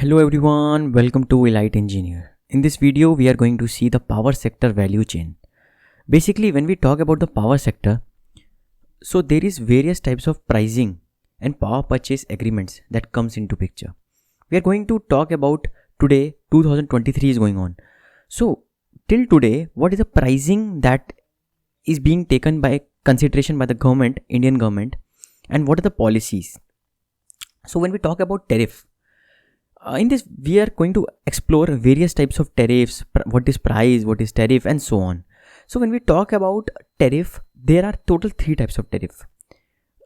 Hello everyone, welcome to Elite Engineer. In this video, we are going to see the power sector value chain. Basically, when we talk about the power sector, so there is various types of pricing and power purchase agreements that comes into picture. We are going to talk about today, 2023 is going on. So, till today, what is the pricing that is being taken by consideration by the government, Indian government, and what are the policies? So, when we talk about tariff, in this, we are going to explore various types of tariffs, what is price, what is tariff, and so on. So, when we talk about tariff, there are total three types of tariff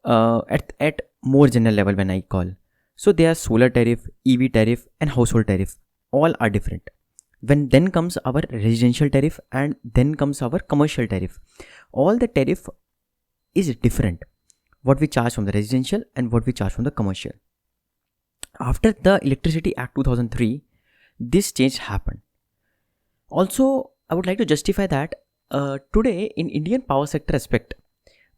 at more general level when I call. So, there are solar tariff, EV tariff, and household tariff. All are different. Then comes our residential tariff, and then comes our commercial tariff. All the tariff is different. What we charge from the residential and what we charge from the commercial. After the Electricity Act 2003, this change happened. Also, I would like to justify that today in Indian power sector aspect,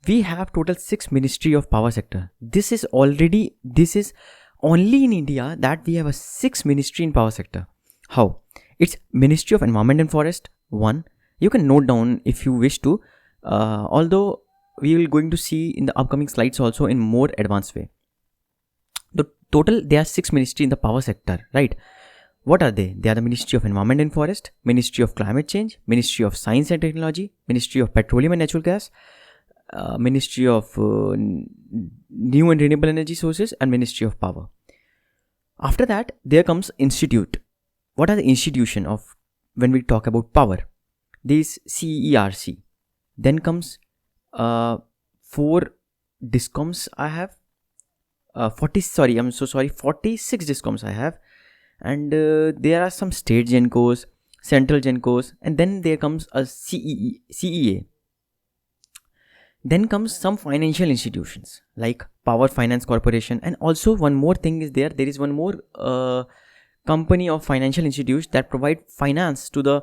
we have total 6 Ministry of Power Sector. This is only in India that we have a 6 ministry in power sector. How? It's Ministry of Environment and Forest, 1. You can note down if you wish to, although we will going to see in the upcoming slides also in more advanced way. The total, there are 6 ministries in the power sector, right? What are they? They are the Ministry of Environment and Forest, Ministry of Climate Change, Ministry of Science and Technology, Ministry of Petroleum and Natural Gas, Ministry of New and Renewable Energy Sources, and Ministry of Power. After that, there comes institute. What are the institution of when we talk about power? This CERC. Then comes 4 discoms I have. 46 discoms I have, and there are some state gencos, central gencos, and then there comes a CEA. Then comes some financial institutions like Power Finance Corporation, and also one more thing is there is one more company of financial institutes that provide finance to the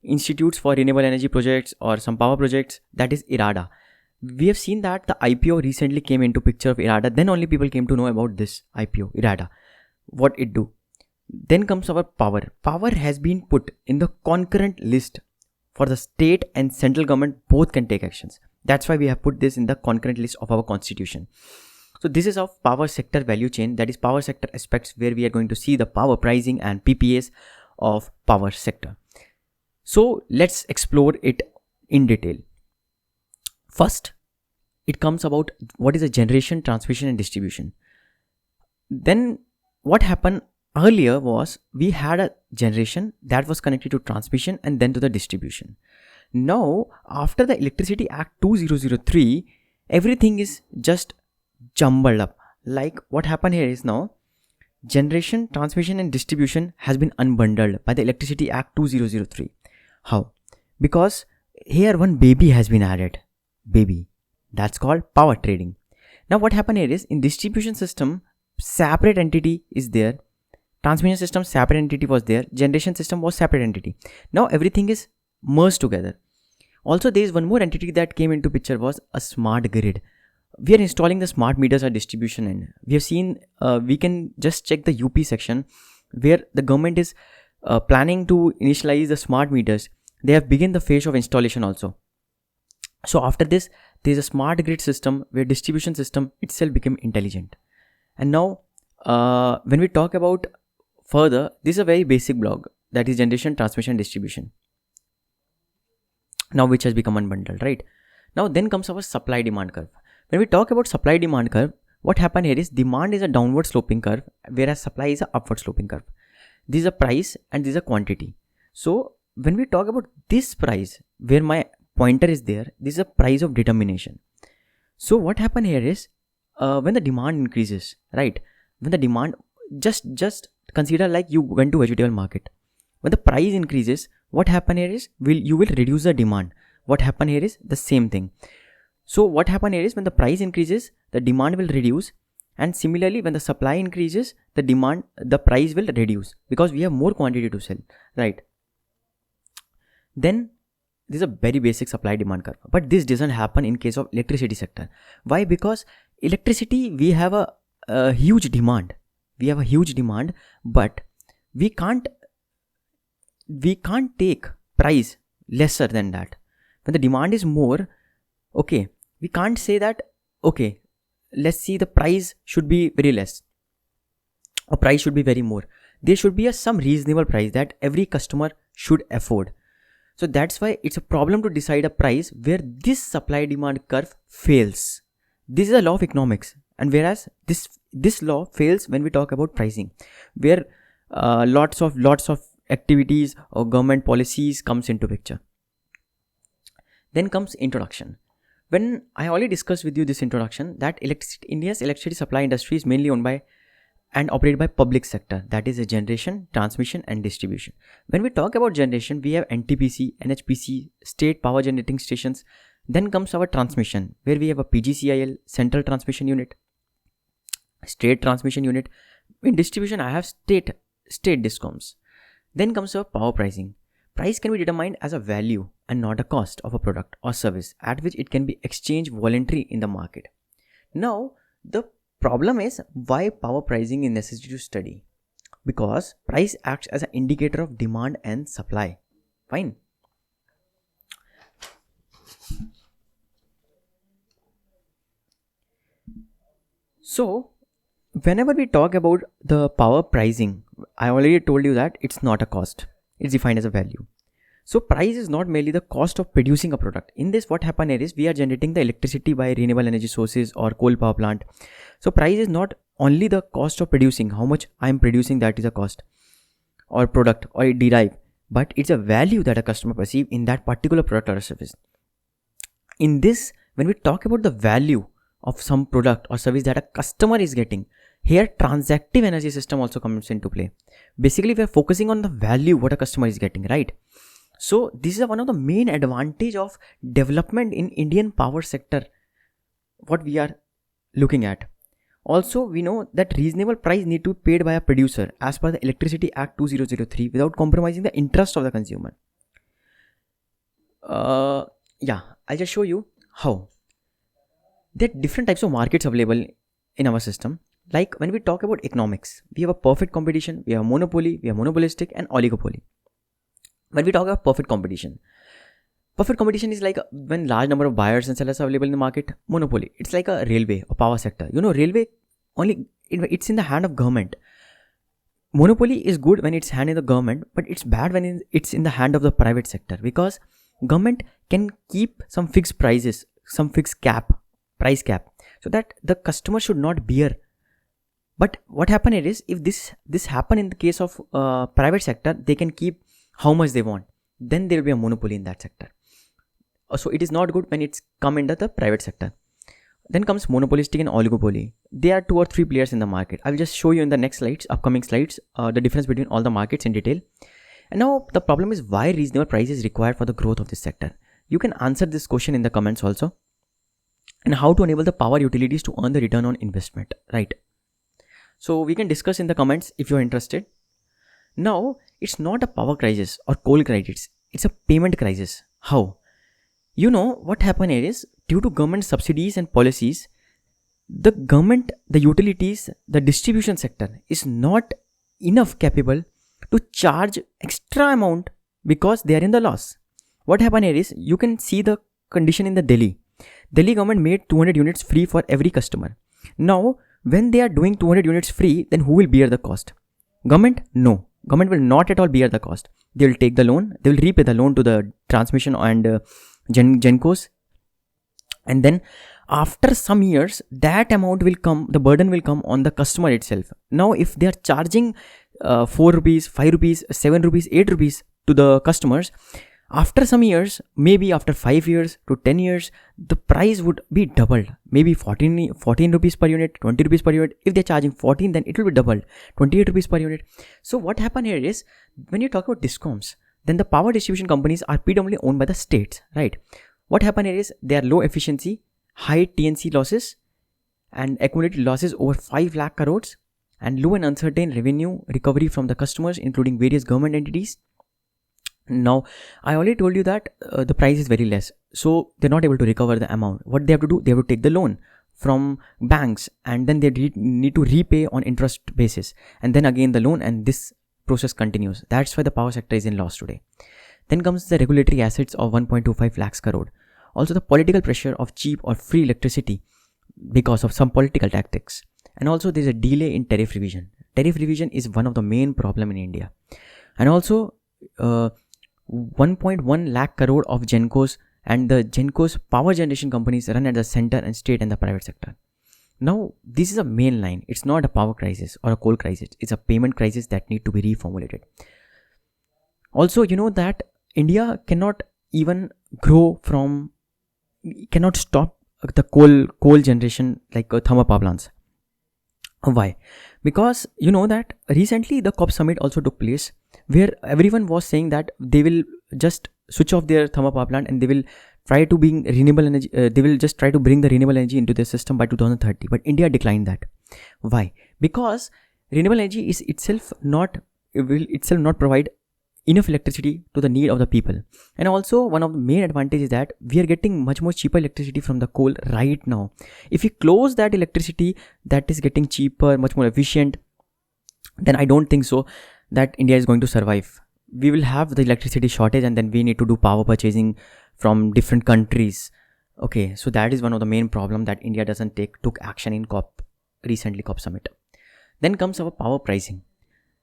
institutes for renewable energy projects or some power projects, that is IRADA. We have seen that the IPO recently came into picture of IRADA. Then only people came to know about this IPO, IRADA, what it do. Then comes our power. Power has been put in the concurrent list for the state and central government both can take actions. That's why we have put this in the concurrent list of our constitution. So this is of power sector value chain, that is power sector aspects where we are going to see the power pricing and PPAs of power sector. So let's explore it in detail. First, it comes about what is a generation, transmission and distribution. Then what happened earlier was we had a generation that was connected to transmission and then to the distribution. Now, after the Electricity Act 2003, everything is just jumbled up. Like what happened here is now, generation, transmission and distribution has been unbundled by the Electricity Act 2003. How? Because here one baby has been added. Baby, that's called power trading. Now what happened here is in distribution system separate entity is there, transmission system separate entity was there, generation system was separate entity. Now everything is merged together. Also there is one more entity that came into picture was a smart grid. We are installing the smart meters at distribution end. We have seen we can just check the UP section where the government is planning to initialize the smart meters. They have begun the phase of installation also. So after this, there is a smart grid system where distribution system itself became intelligent. And now, when we talk about further, this is a very basic block, that is generation, transmission, distribution. Now which has become unbundled, right? Now then comes our supply demand curve. When we talk about supply demand curve, what happened here is demand is a downward sloping curve, whereas supply is a upward sloping curve. This is a price and this is a quantity. So when we talk about this price, where my pointer is there, this is a price of determination. So what happened here is when the demand increases, right? When the demand, just consider like you went to vegetable market. When the price increases, what happened here is you will reduce the demand. What happened here is the same thing. So what happened here is when the price increases, the demand will reduce, and similarly when the supply increases, the price will reduce because we have more quantity to sell, right? Then this is a very basic supply demand curve, but this doesn't happen in case of electricity sector. Why? Because electricity, we have a huge demand, but we can't take price lesser than that. When the demand is more, okay, we can't say that, okay, let's see, the price should be very less or price should be very more. There should be some reasonable price that every customer should afford. So that's why it's a problem to decide a price where this supply demand curve fails. This is a law of economics, and whereas this law fails when we talk about pricing, where lots of activities or government policies comes into picture. Then comes introduction. When I already discussed with you this introduction, that India's electricity supply industry is mainly owned by and operated by public sector, that is a generation, transmission and distribution. When we talk about generation, we have NTPC, NHPC, state power generating stations. Then comes our transmission, where we have a PGCIL, central transmission unit, state transmission unit. In distribution, I have state discoms. Then comes our power pricing. Price can be determined as a value and not a cost of a product or service at which it can be exchanged voluntarily in the market. Now, the problem is why power pricing is necessary to study. Because price acts as an indicator of demand and supply. Fine. So, whenever we talk about the power pricing, I already told you that it's not a cost. It's defined as a value. So price is not merely the cost of producing a product. In this, what happens is we are generating the electricity by renewable energy sources or coal power plant. So price is not only the cost of producing, how much I am producing, that is a cost or product or it derive, but it's a value that a customer perceives in that particular product or service. In this, when we talk about the value of some product or service that a customer is getting, here transactive energy system also comes into play. Basically, we are focusing on the value what a customer is getting, right? So this is one of the main advantage of development in Indian power sector, what we are looking at. Also, we know that reasonable price need to be paid by a producer as per the Electricity Act 2003 without compromising the interest of the consumer. I'll just show you how. There are different types of markets available in our system. Like when we talk about economics, we have a perfect competition, we have monopoly, we have monopolistic and oligopoly. When we talk about perfect competition is like when large number of buyers and sellers are available in the market. Monopoly, it's like a railway or power sector. Railway only it's in the hand of government. Monopoly is good when it's hand in the government, but it's bad when it's in the hand of the private sector, because government can keep some fixed prices, some fixed price cap, so that the customer should not bear. But what happens is, if this happen in the case of private sector, they can keep how much they want. Then there will be a monopoly in that sector. So it is not good when it's come into the private sector. Then comes monopolistic and oligopoly. There are 2 or 3 players in the market. I will just show you in the next slides, upcoming slides, the difference between all the markets in detail. And now the problem is why reasonable price is required for the growth of this sector. You can answer this question in the comments also. And how to enable the power utilities to earn the return on investment, right? So we can discuss in the comments if you're interested. Now, it's not a power crisis or coal crisis. It's a payment crisis. How? What happened here is, due to government subsidies and policies, the government, the utilities, the distribution sector is not enough capable to charge extra amount because they are in the loss. What happened here is, you can see the condition in the Delhi. Delhi government made 200 units free for every customer. Now, when they are doing 200 units free, then who will bear the cost? Government? No. Government will not at all bear the cost. They will take the loan. They will repay the loan to the transmission and Gencos. And then after some years, that amount will come, the burden will come on the customer itself. Now, if they are charging 4 rupees, 5 rupees, 7 rupees, 8 rupees to the customers, after some years, maybe after 5 years to 10 years, the price would be doubled. Maybe 14 rupees per unit, 20 rupees per unit. If they're charging 14, then it will be doubled, 28 rupees per unit. So what happened here is, when you talk about discoms, then the power distribution companies are predominantly owned by the states, right? What happened here is, they are low efficiency, high TNC losses and accumulated losses over 5 lakh crores and low and uncertain revenue recovery from the customers, including various government entities. Now, I already told you that the price is very less, so they're not able to recover the amount. What they have to do, they have to take the loan from banks, and then they need to repay on interest basis, and then again the loan, and this process continues. That's why the power sector is in loss today. Then comes the regulatory assets of 1.25 lakhs crore. Also the political pressure of cheap or free electricity because of some political tactics. And also there's a delay in tariff revision. Tariff revision is one of the main problem in India. And also 1.1 lakh crore of Gencos, and the Gencos power generation companies run at the center and state and the private sector. Now, this is a main line. It's not a power crisis or a coal crisis. It's a payment crisis that need to be reformulated. Also, you know that India cannot even grow from, cannot stop the coal generation like thermal power plants. Why? Because you know that recently the COP summit also took place, where everyone was saying that they will just switch off their thermal power plant and they will try to bring renewable energy. They will just try to bring the renewable energy into their system by 2030. But India declined that. Why? Because renewable energy is itself not provide enough electricity to the need of the people. And also one of the main advantages is that we are getting much more cheaper electricity from the coal right now. If we close that electricity that is getting cheaper, much more efficient, then I don't think so that India is going to survive. We will have the electricity shortage, and then we need to do power purchasing from different countries. Okay, so that is one of the main problem that India took action in COP summit. Then comes our power pricing.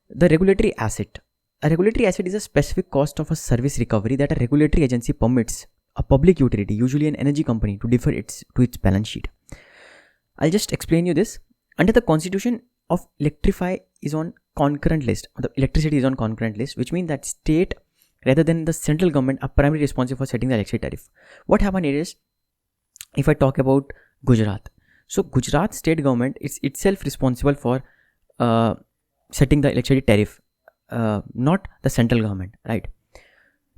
The regulatory asset. A regulatory asset is a specific cost of a service recovery that a regulatory agency permits a public utility, usually an energy company, to defer to its balance sheet. I'll just explain you this. Under the constitution of electrify is on concurrent list. The electricity is on concurrent list, which means that state rather than the central government are primarily responsible for setting the electricity tariff. What happened is, if I talk about Gujarat, so Gujarat state government is itself responsible for setting the electricity tariff. Not the central government, right?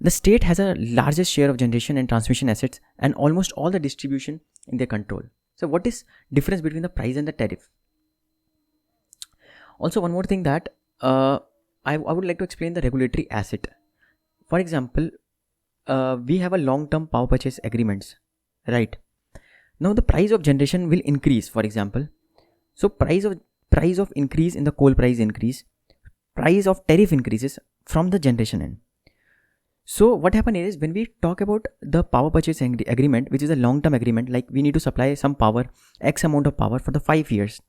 The state has a largest share of generation and transmission assets and almost all the distribution in their control. So what is difference between the price and the tariff? Also, one more thing that I would like to explain the regulatory asset. For example, we have a long-term power purchase agreements, right? Now the price of generation will increase, for example. So price of increase in the coal price increase. Price of tariff increases from the generation end. So what happened is, when we talk about the power purchase agreement, which is a long-term agreement, like we need to supply some power, X amount of power for the 5 years.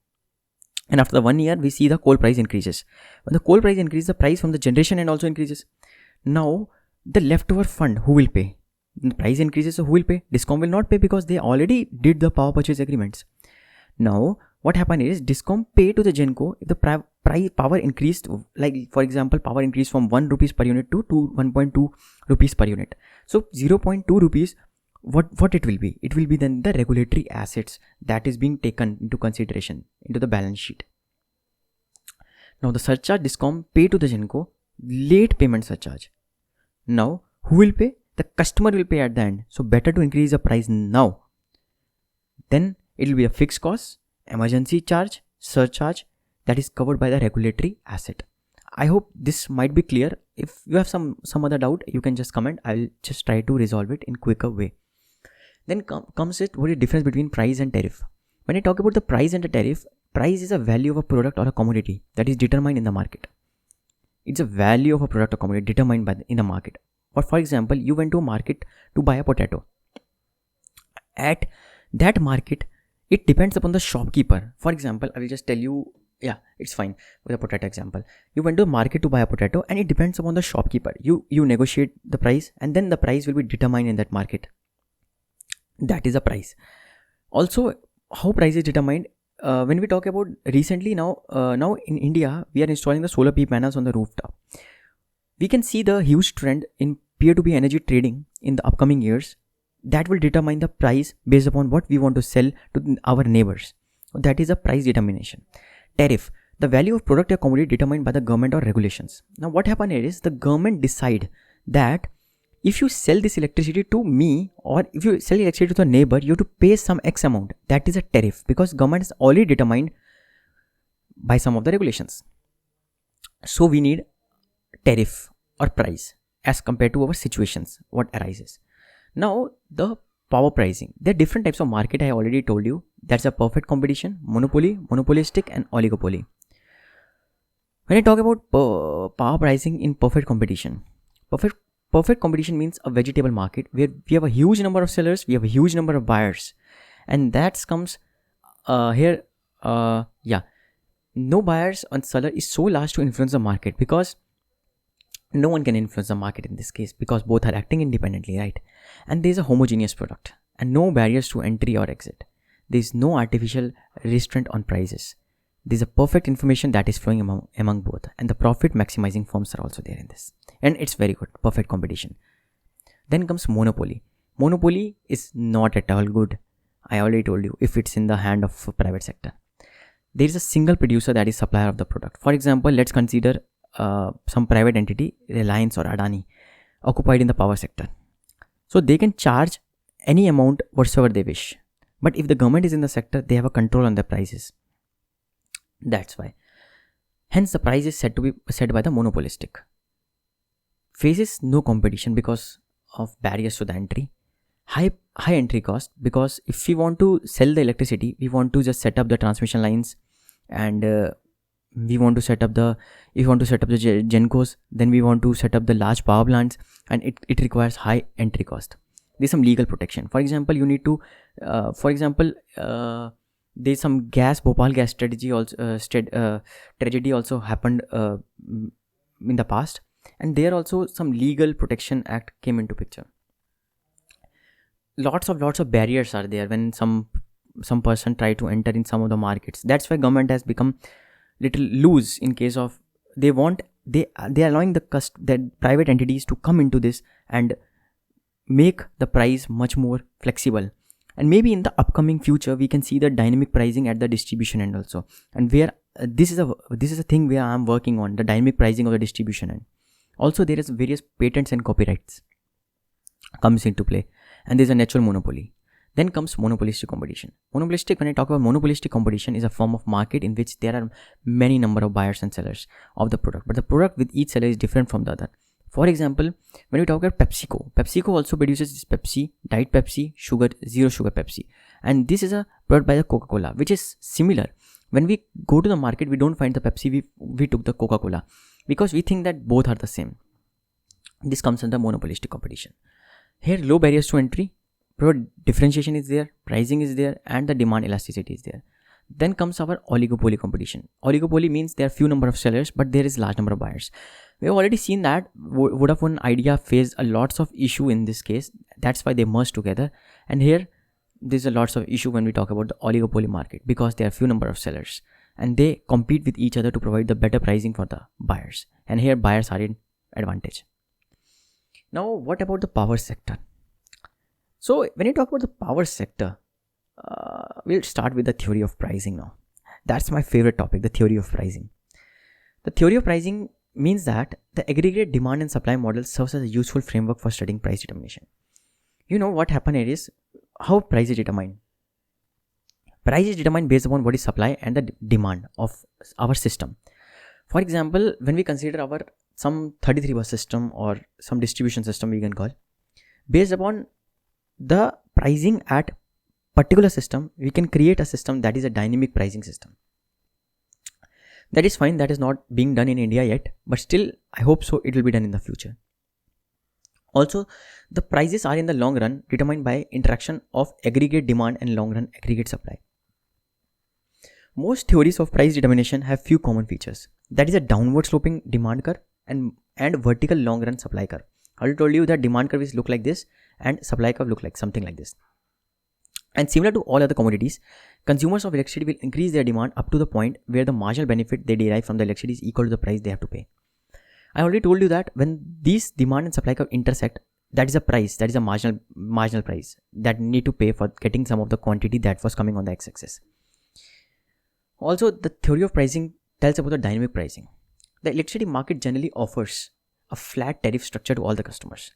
And after the 1 year, we see the coal price increases. When the coal price increases, the price from the generation end also increases. Now, the leftover fund, who will pay? The price increases, so who will pay? DISCOM will not pay because they already did the power purchase agreements. Now, what happened is, DISCOM pay to the Genco if the power increased, like for example, power increased from 1 rupees per unit to 1.2 rupees per unit. So 0.2 rupees, what it will be? It will be then the regulatory assets that is being taken into consideration into the balance sheet. Now the surcharge DISCOM pay to the Genco, late payment surcharge. Now who will pay? The customer will pay at the end. So better to increase the price now. Then it will be a fixed cost, emergency charge, surcharge that is covered by the regulatory asset. I hope this might be clear. If you have some other doubt, you can just comment. I'll just try to resolve it in quicker way. Then comes it, what is the difference between price and tariff? When I talk about the price and the tariff, price is a value of a product or a commodity that is determined in the market. It's a value of a product or commodity determined in the market. Or for example, you went to a market to buy a potato. At that market, it depends upon the shopkeeper. For example, I will just tell you, yeah, it's fine with a potato example. You went to a market to buy a potato and it depends upon the shopkeeper. You negotiate the price and then the price will be determined in that market. That is the price. Also, how price is determined? When we talk about recently now in India, we are installing the solar PV panels on the rooftop. We can see the huge trend in peer-to-peer energy trading in the upcoming years. That will determine the price based upon what we want to sell to our neighbors. That is a price determination. Tariff, the value of product or commodity determined by the government or regulations. Now what happened here is, the government decide that if you sell this electricity to me or if you sell electricity to the neighbor, you have to pay some X amount. That is a tariff because government is already determined by some of the regulations. So we need tariff or price as compared to our situations, what arises. Now the power pricing. There are different types of market, I already told you. That's a perfect competition, monopoly, monopolistic and oligopoly. When I talk about power pricing in perfect competition, perfect perfect competition means a vegetable market where we have a huge number of sellers, we have a huge number of buyers, and that comes here. Yeah, no buyers and seller is so large to influence the market, because no one can influence the market in this case, because both are acting independently, right? And there is a homogeneous product and no barriers to entry or exit. There is no artificial restraint on prices. There is a perfect information that is flowing among both, and the profit maximizing firms are also there in this, and it's very good, perfect competition. Then comes monopoly. Monopoly is not at all good. I already told you, if it's in the hand of private sector. There is a single producer that is supplier of the product. For example, let's consider some private entity, Reliance or Adani, occupied in the power sector. So they can charge any amount whatsoever they wish. But if the government is in the sector, they have a control on the prices. That's why. Hence, the price is said to be set by the monopolistic. Faces no competition because of barriers to the entry. High entry cost, because if we want to sell the electricity, we want to just set up the transmission lines, and we want to set up the gencos, then we want to set up the large power plants, and it requires high entry cost. There's some legal protection. For example, you need to there's some Bhopal gas tragedy also happened in the past, and there also some legal protection act came into picture. Lots of barriers are there when some person try to enter in some of the markets. That's why government has become little loose in case of they are allowing that private entities to come into this and make the price much more flexible. And maybe in the upcoming future we can see the dynamic pricing at the distribution end also, and where this is a thing where I am working on, the dynamic pricing of the distribution end. Also there is various patents and copyrights comes into play, and there is a natural monopoly. Then comes monopolistic competition. When I talk about monopolistic competition, is a form of market in which there are many number of buyers and sellers of the product, but the product with each seller is different from the other. For example, when we talk about PepsiCo also produces this Pepsi, Diet Pepsi, zero sugar Pepsi, and this is a product by the Coca-Cola, which is similar. When we go to the market, we don't find the Pepsi, we took the Coca-Cola, because we think that both are the same. This comes under monopolistic competition. Here, low barriers to entry, product differentiation is there, pricing is there, and the demand elasticity is there. Then comes our oligopoly competition. Oligopoly means there are few number of sellers, but there is large number of buyers. We have already seen that Vodafone Idea faced a lots of issue in this case. That's why they merged together. And here, there's a lots of issue when we talk about the oligopoly market, because there are few number of sellers and they compete with each other to provide the better pricing for the buyers. And here, buyers are in advantage. Now, what about the power sector? So, when you talk about the power sector, we'll start with the theory of pricing now. That's my favorite topic, the theory of pricing. The theory of pricing means that the aggregate demand and supply model serves as a useful framework for studying price determination. You know what happened here is how price is determined. Price is determined based upon what is supply and the demand of our system. For example, when we consider our some 33 bus system or some distribution system we can call, based upon the pricing at particular system, we can create a system that is a dynamic pricing system. That is fine, that is not being done in India yet, but still I hope so it will be done in the future. Also, the prices are in the long run determined by interaction of aggregate demand and long run aggregate supply. Most theories of price determination have few common features. That is a downward sloping demand curve and vertical long run supply curve. I already told you that demand curve is look like this and supply curve look like something like this. And similar to all other commodities, consumers of electricity will increase their demand up to the point where the marginal benefit they derive from the electricity is equal to the price they have to pay. I already told you that when these demand and supply curve intersect, that is a price, that is a marginal price that need to pay for getting some of the quantity that was coming on the x-axis. Also, the theory of pricing tells about the dynamic pricing. The electricity market generally offers a flat tariff structure to all the customers.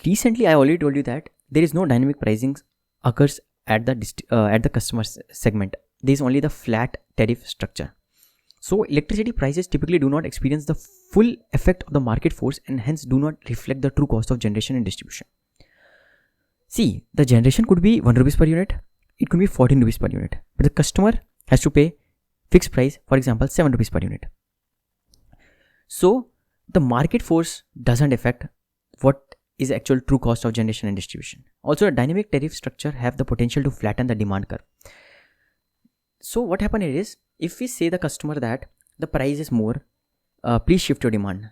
Recently, I already told you that there is no dynamic pricing occurs at the customer segment. There is only the flat tariff structure. So, electricity prices typically do not experience the full effect of the market force and hence do not reflect the true cost of generation and distribution. See, the generation could be 1 rupees per unit, it could be 14 rupees per unit, but the customer has to pay fixed price, for example, 7 rupees per unit. So the market force doesn't affect what is the actual true cost of generation and distribution. Also, a dynamic tariff structure have the potential to flatten the demand curve. So what happens here is, if we say the customer that the price is more, please shift your demand.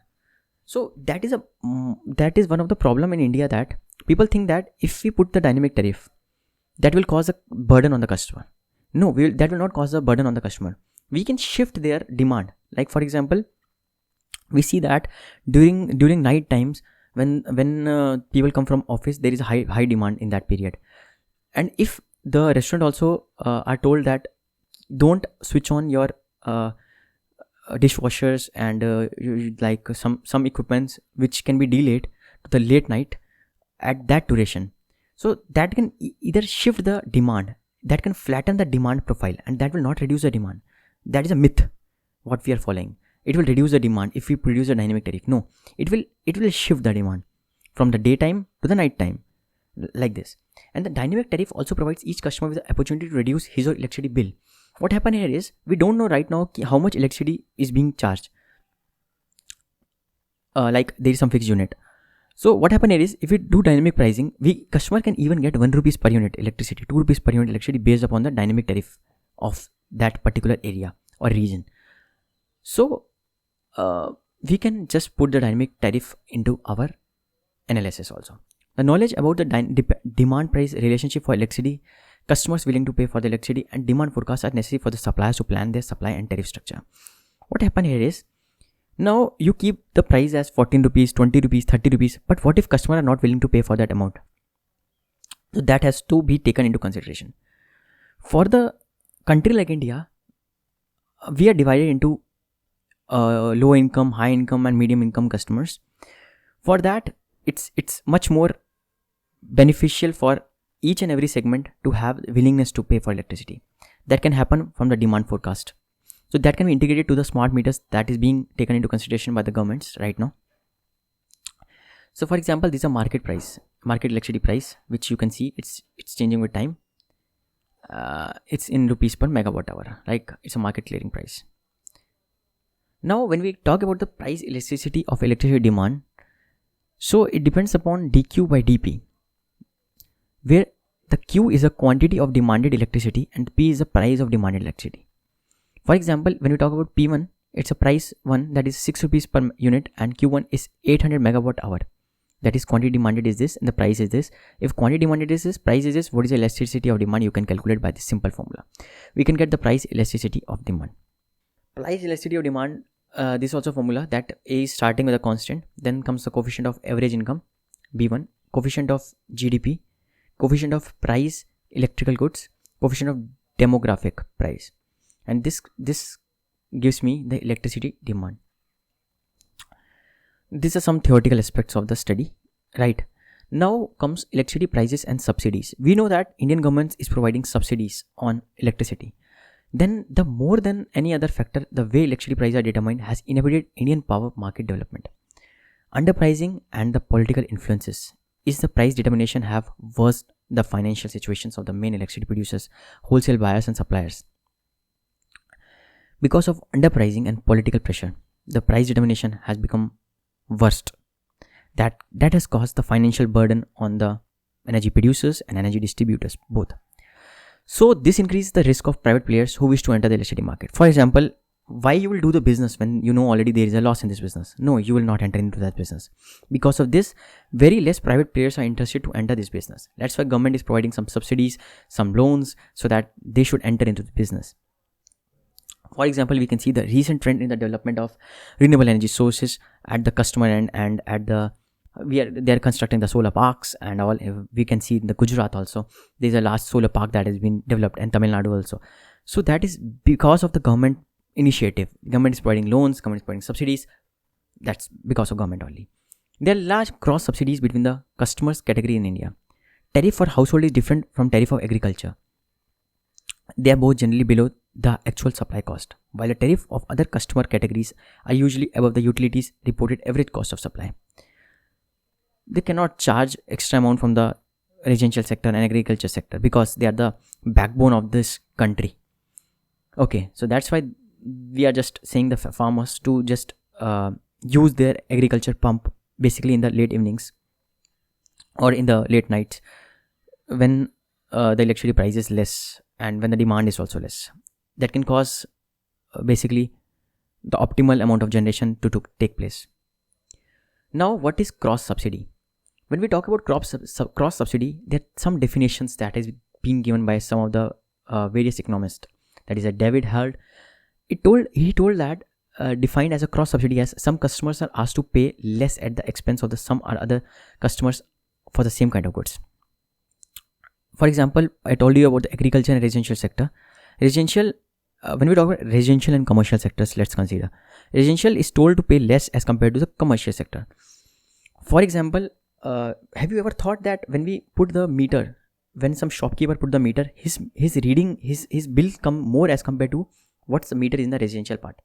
So that is one of the problem in India, that people think that if we put the dynamic tariff, that will cause a burden on the customer. No, that will not cause a burden on the customer. We can shift their demand. Like for example, we see that during night times, when people come from office, there is a high demand in that period. And if the restaurant also are told that don't switch on your dishwashers and like some equipments which can be delayed to the late night at that duration, so that can either shift the demand, that can flatten the demand profile, and that will not reduce the demand. That is a myth what we are following. It will reduce the demand if we produce a dynamic tariff. No, it will shift the demand from the daytime to the night time, like this. And the dynamic tariff also provides each customer with the opportunity to reduce his or electricity bill. What happened here is, we don't know right now how much electricity is being charged. Like there is some fixed unit. So what happened here is, if we do dynamic pricing, customer can even get 1 rupees per unit electricity, 2 rupees per unit electricity based upon the dynamic tariff of that particular area or region. So we can just put the dynamic tariff into our analysis also. The knowledge about the demand price relationship for electricity, customers willing to pay for the electricity, and demand forecasts are necessary for the suppliers to plan their supply and tariff structure. What happened here is, now you keep the price as 14 rupees, 20 rupees, 30 rupees, but what if customers are not willing to pay for that amount? So that has to be taken into consideration. For the country like India, we are divided into low income, high income, and medium income customers. For that, it's much more beneficial for each and every segment to have willingness to pay for electricity. That can happen from the demand forecast. So that can be integrated to the smart meters that is being taken into consideration by the governments right now. So for example, this is a market electricity price, which you can see it's changing with time. It's in rupees per megawatt hour, like it's a market clearing price. Now when we talk about the price elasticity of electricity demand, so it depends upon dQ by dP, where the Q is a quantity of demanded electricity and P is the price of demanded electricity. For example, when we talk about P1, it's a price 1 that is 6 rupees per unit, and Q1 is 800 megawatt hour. That is quantity demanded is this and the price is this. If quantity demanded is this, price is this, what is the elasticity of demand? You can calculate by this simple formula. We can get the price elasticity of demand. Price elasticity of demand, this is also a formula that A is starting with a constant, then comes the coefficient of average income, B1, coefficient of GDP, coefficient of price electrical goods, coefficient of demographic price. And this gives me the electricity demand. These are some theoretical aspects of the study, right? Now comes electricity prices and subsidies. We know that Indian government is providing subsidies on electricity. Then the more than any other factor, the way electricity prices are determined has inhibited Indian power market development. Underpricing and the political influences is the price determination have worsened the financial situations of the main electricity producers, wholesale buyers and suppliers. Because of underpricing and political pressure, the price determination has become worst. That has caused the financial burden on the energy producers and energy distributors both. So this increases the risk of private players who wish to enter the electricity market. For example, why you will do the business when you know already there is a loss in this business? No, you will not enter into that business. Because of this, very less private players are interested to enter this business. That's why government is providing some subsidies, some loans, so that they should enter into the business. For example, we can see the recent trend in the development of renewable energy sources at the customer end, and at the they are constructing the solar parks and all. We can see in the Gujarat also there is a large solar park that has been developed, and Tamil Nadu also. So that is because of the government initiative. Government is providing loans, government is providing subsidies. That's because of government only. There are large cross subsidies between the customers category in India. Tariff for household is different from tariff of agriculture. They are both generally below the actual supply cost, while the tariff of other customer categories are usually above the utilities reported average cost of supply. They cannot charge extra amount from the residential sector and agriculture sector because they are the backbone of this country. Okay, so that's why we are just saying the farmers to just use their agriculture pump basically in the late evenings or in the late nights when the electricity price is less and when the demand is also less. That can cause basically the optimal amount of generation to take place. Now, what is cross subsidy? When we talk about cross subsidy, there are some definitions that is being given by some of the various economists. That is, David Held. He told that defined as a cross subsidy as some customers are asked to pay less at the expense of the some or other customers for the same kind of goods. For example, I told you about the agriculture and residential sector. Residential, when we talk about residential and commercial sectors, let's consider. Residential is told to pay less as compared to the commercial sector. For example, have you ever thought that when we put the meter, when some shopkeeper put the meter, his reading, his bill come more as compared to what's the meter in the residential part?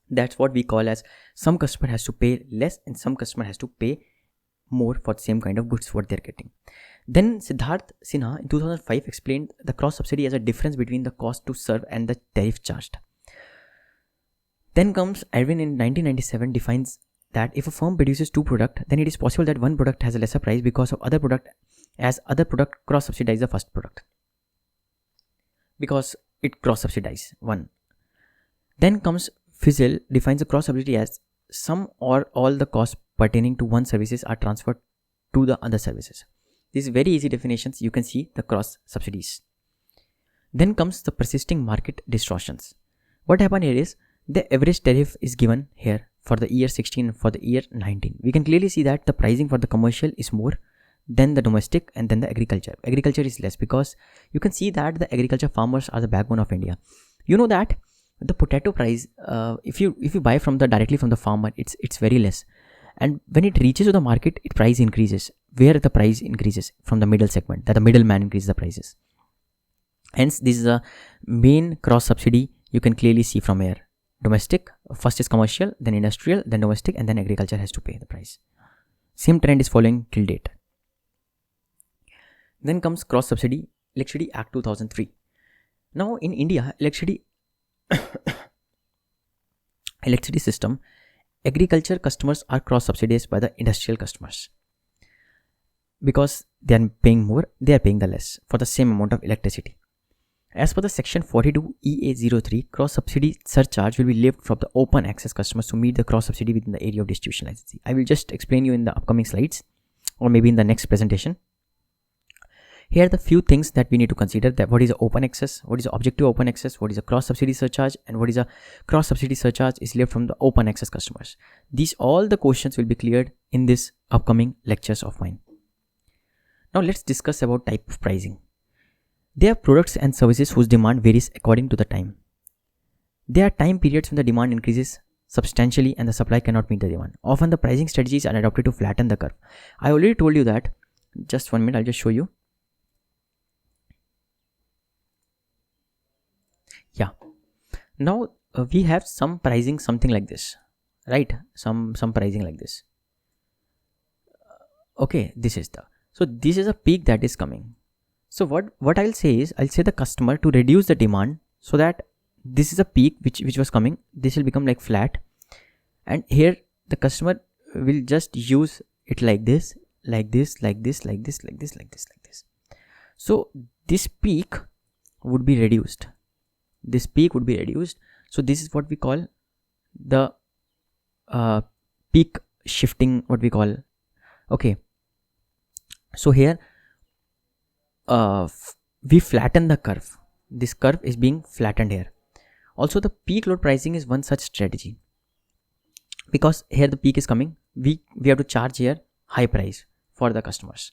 That's what we call as some customer has to pay less and some customer has to pay more for the same kind of goods what they're getting. Then Siddharth Sinha in 2005 explained the cross subsidy as a difference between the cost to serve and the tariff charged. Then comes Edwin in 1997 defines that if a firm produces two products, then it is possible that one product has a lesser price because of other product, as other product cross subsidize the first product because it cross subsidize one. Then comes Fizzle defines the cross subsidy as some or all the costs pertaining to one services are transferred to the other services. These very easy definitions, you can see the cross subsidies. Then comes the persisting market distortions. What happened here is the average tariff is given here for the year 16 and for the year 19. We can clearly see that the pricing for the commercial is more than the domestic and then the agriculture. Agriculture is less because you can see that the agriculture farmers are the backbone of India. You know that the potato price, if you buy directly from the farmer, it's very less. And when it reaches to the market, its price increases. Where the price increases from the middle segment, that the middleman increases the prices. Hence, this is a main cross subsidy you can clearly see from here. Domestic, first is commercial, then industrial, then domestic, and then agriculture has to pay the price. Same trend is following till date. Then comes cross subsidy, Electricity Act 2003. Now in India, electricity system, agriculture customers are cross subsidized by the industrial customers. Because they are paying more, they are paying the less for the same amount of electricity. As per the section 42 EA03, cross subsidy surcharge will be levied from the open access customers to meet the cross subsidy within the area of distribution licensee. I will just explain you in the upcoming slides or maybe in the next presentation. Here are the few things that we need to consider: that what is open access, what is objective open access, what is a cross subsidy surcharge, and what is a cross subsidy surcharge is levied from the open access customers. These all the questions will be cleared in this upcoming lectures of mine. Now let's discuss about type of pricing. There are products and services whose demand varies according to the time. There are time periods when the demand increases substantially and the supply cannot meet the demand. Often the pricing strategies are adopted to flatten the curve. I already told you that. Just 1 minute, I'll just show you. Yeah. Now we have some pricing something like this, right? Some pricing like this. Okay, this is a peak that is coming. So what I'll say is, I'll say the customer to reduce the demand so that this is a peak which was coming. This will become like flat, and here the customer will just use it like this, like this, like this, like this, like this, like this, like this. So this peak would be reduced. This peak would be reduced. So this is what we call the peak shifting, what we call. Okay. So here we flatten the curve. This curve is being flattened here. Also the peak load pricing is one such strategy, because here the peak is coming. We have to charge here high price for the customers.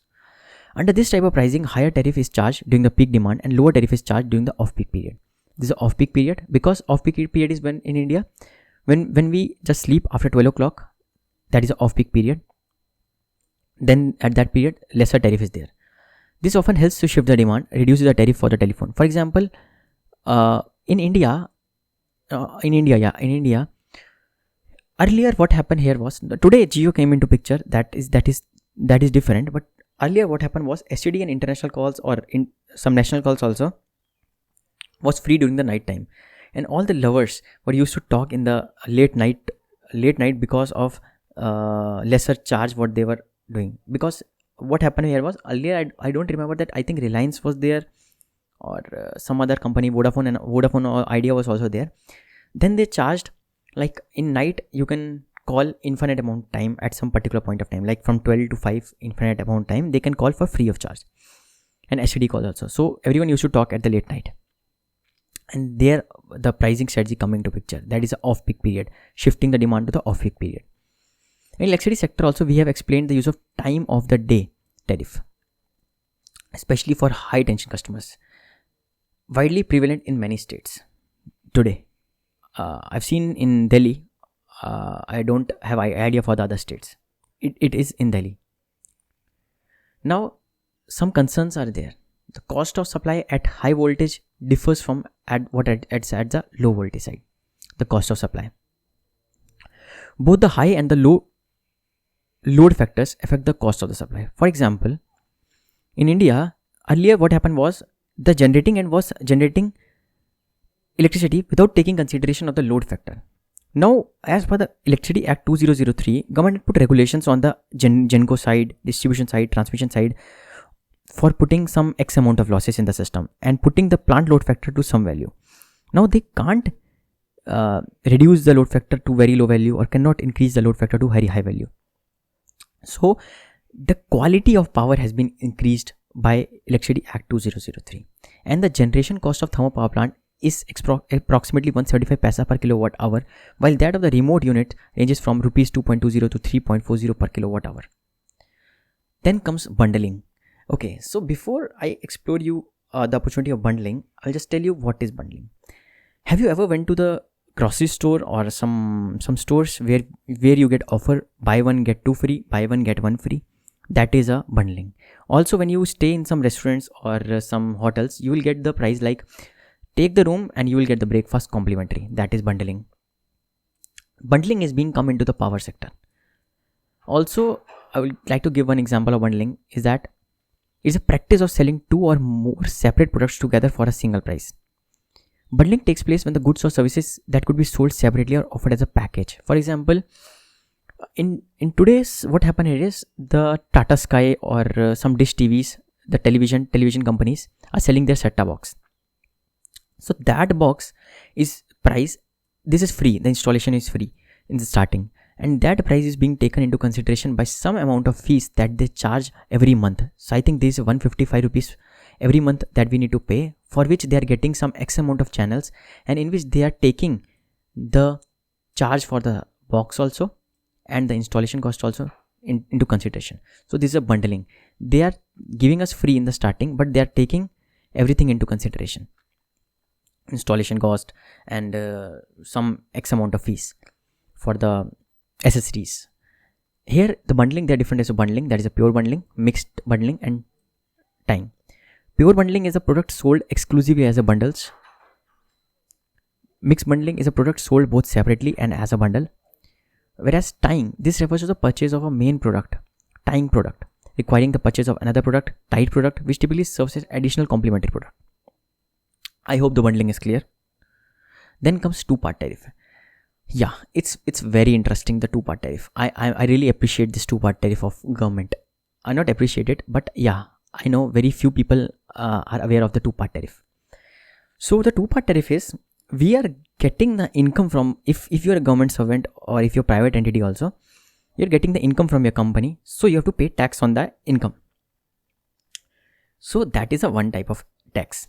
Under this type of pricing, higher tariff is charged during the peak demand and lower tariff is charged during the off-peak period. This is an off-peak period because off-peak period is when in India, when we just sleep after 12 o'clock, that is an off-peak period. Then at that period, lesser tariff is there. This often helps to shift the demand, reduces the tariff for the telephone. For example, in India, earlier what happened here was, today Jio came into picture. That is different. But earlier what happened was STD and international calls or in some national calls also was free during the night time, and all the lovers were used to talk in the late night late night because of lesser charge what they were doing. Because what happened here was, earlier I don't remember that, I think Reliance was there, or some other company, Vodafone or Idea was also there. Then they charged, like in night you can call infinite amount time at some particular point of time, like from 12 to 5 infinite amount time they can call for free of charge, and STD calls also. So everyone used to talk at the late night, and there the pricing strategy coming to picture, that is a off peak period, shifting the demand to the off peak period. In electricity sector also, we have explained the use of time of the day tariff, especially for high tension customers, widely prevalent in many states today. I've seen in Delhi. I don't have idea for the other states. It is in Delhi. Now, some concerns are there. The cost of supply at high voltage differs from at the low voltage side. The cost of supply. Both the high and the low load factors affect the cost of the supply. For example, in India, earlier what happened was, the generating end was generating electricity without taking consideration of the load factor. Now, as per the Electricity Act 2003, government put regulations on the Genco side, distribution side, transmission side, for putting some X amount of losses in the system and putting the plant load factor to some value. Now they can't reduce the load factor to very low value, or cannot increase the load factor to very high value. So the quality of power has been increased by Electricity Act 2003, and the generation cost of thermal power plant is approximately 175 paisa per kilowatt hour, while that of the remote unit ranges from rupees 2.20 to 3.40 per kilowatt hour. Then comes bundling. Okay, so before I explore you the opportunity of bundling, I'll just tell you what is bundling. Have you ever went to the grocery store or some stores where you get offer buy one get two free, buy one get one free? That is a bundling. Also, when you stay in some restaurants or some hotels, you will get the price like take the room and you will get the breakfast complimentary. That is bundling. Bundling is being come into the power sector. Also, I would like to give one example of bundling, is that it's a practice of selling two or more separate products together for a single price. Bundling takes place when the goods or services that could be sold separately are offered as a package. For example, in today's, what happened here is, the Tata Sky or some dish TVs, the television companies are selling their set-top box. So that box is price, this is free, the installation is free in the starting, and that price is being taken into consideration by some amount of fees that they charge every month. So I think this is 155 rupees every month that we need to pay, for which they are getting some X amount of channels, and in which they are taking the charge for the box also and the installation cost also into consideration. So this is a bundling. They are giving us free in the starting, but they are taking everything into consideration, installation cost and some X amount of fees for the accessories. Here the bundling, there are different types of bundling. That is a pure bundling, mixed bundling, and time. Pure bundling is a product sold exclusively as a bundles. Mixed bundling is a product sold both separately and as a bundle. Whereas tying, this refers to the purchase of a main product, tying product, requiring the purchase of another product, tied product, which typically serves as additional complementary product. I hope the bundling is clear. Then comes two-part tariff. Yeah, it's very interesting, the two-part tariff. I really appreciate this two-part tariff of government. I not appreciate it, but yeah, I know very few people are aware of the two-part tariff. So the two-part tariff is, we are getting the income from, if you're a government servant or if you're a private entity also, you're getting the income from your company, so you have to pay tax on the income. So that is a one type of tax.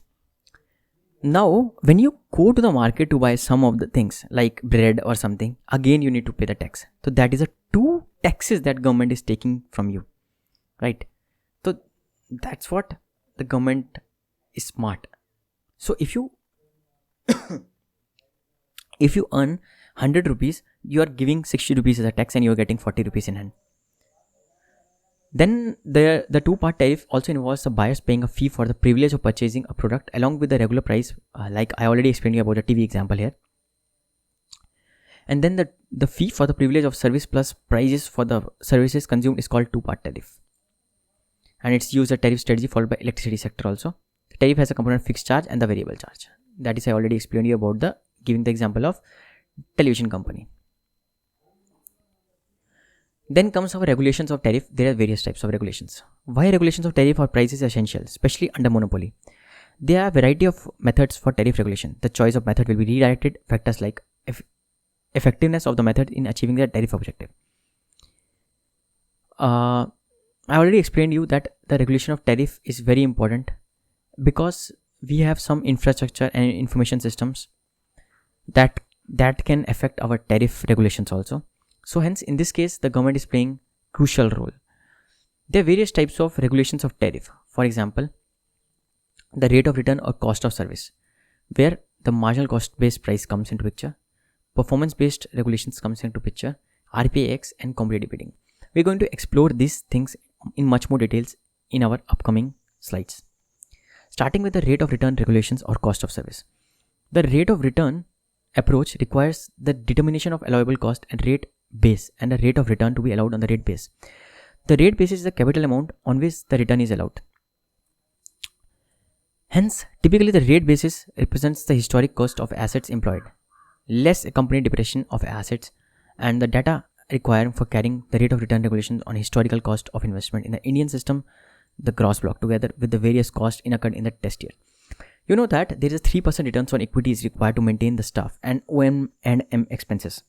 Now, when you go to the market to buy some of the things like bread or something, again you need to pay the tax. So that is a two taxes that government is taking from you, right? So that's what the government is smart. So if you earn 100 rupees, you are giving 60 rupees as a tax and you are getting 40 rupees in hand. Then the two-part tariff also involves the buyers paying a fee for the privilege of purchasing a product along with the regular price, like I already explained you about the TV example here. And then the fee for the privilege of service plus prices for the services consumed is called two-part tariff. And it's used a tariff strategy followed by electricity sector also. The tariff has a component fixed charge and the variable charge. That is, I already explained you about giving the example of television company. Then comes our regulations of tariff. There are various types of regulations. Why regulations of tariff or price is essential, especially under monopoly? There are a variety of methods for tariff regulation. The choice of method will be redirected factors like effectiveness of the method in achieving the tariff objective. I already explained you that the regulation of tariff is very important because we have some infrastructure and information systems that can affect our tariff regulations also. So hence in this case the government is playing crucial role. There are various types of regulations of tariff. For example, the rate of return or cost of service, where the marginal cost based price comes into picture. Performance based regulations comes into picture, RPAX and competitive bidding. We're going to explore these things in much more details in our upcoming slides. Starting with the rate of return regulations or cost of service. The rate of return approach requires the determination of allowable cost and rate base and the rate of return to be allowed on the rate base. The rate base is the capital amount on which the return is allowed. Hence, typically the rate basis represents the historic cost of assets employed, less accompanied depreciation of assets, and the data required for carrying the rate of return regulations on historical cost of investment in the Indian system, the gross block, together with the various costs incurred in the test year. You know that there is a 3% returns on equity is required to maintain the staff and OM and M expenses,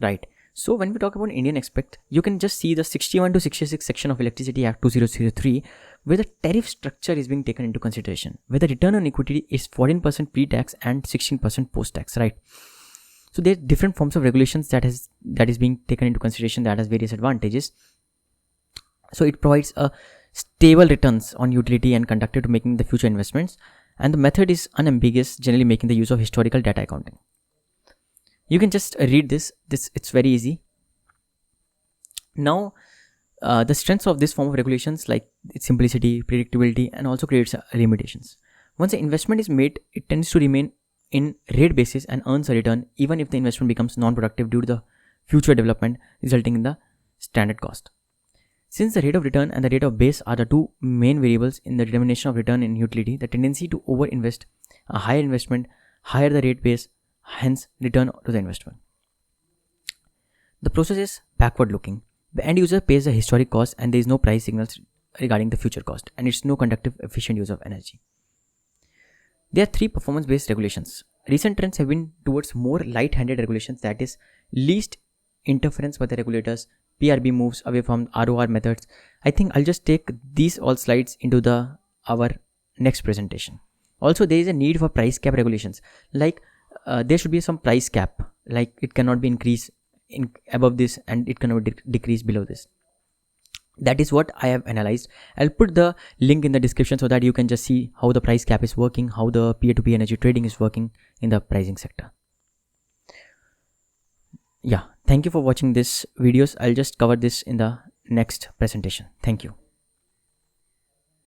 right? So when we talk about Indian aspect, you can just see the 61 to 66 section of Electricity Act 2003, where the tariff structure is being taken into consideration, where the return on equity is 14% pre-tax and 16% post-tax, right? So there are different forms of regulations that is being taken into consideration that has various advantages. So it provides a stable returns on utility and conducted to making the future investments, and the method is unambiguous, generally making the use of historical data accounting. You can just read this it's very easy. Now the strengths of this form of regulations, like its simplicity, predictability, and also creates limitations. Once an investment is made, it tends to remain in rate basis and earns a return even if the investment becomes non-productive due to the future development, resulting in the standard cost. Since the rate of return and the rate of base are the two main variables in the determination of return in utility, the tendency to over-invest, a higher investment, higher the rate base, hence return to the investment. The process is backward looking. The end user pays the historic cost and there is no price signals regarding the future cost, and it's no conductive efficient use of energy. There are 3 performance-based regulations. Recent trends have been towards more light-handed regulations, that is, least interference by the regulators. PRB moves away from ROR methods. I think I'll just take these all slides into our next presentation. Also, there is a need for price cap regulations. Like there should be some price cap. Like it cannot be increased above this and it cannot decrease below this. That is what I have analyzed. I'll put the link in the description so that you can just see how the price cap is working, how the peer-to-peer energy trading is working in the pricing sector. Yeah, thank you for watching this videos. I'll just cover this in the next presentation. Thank you.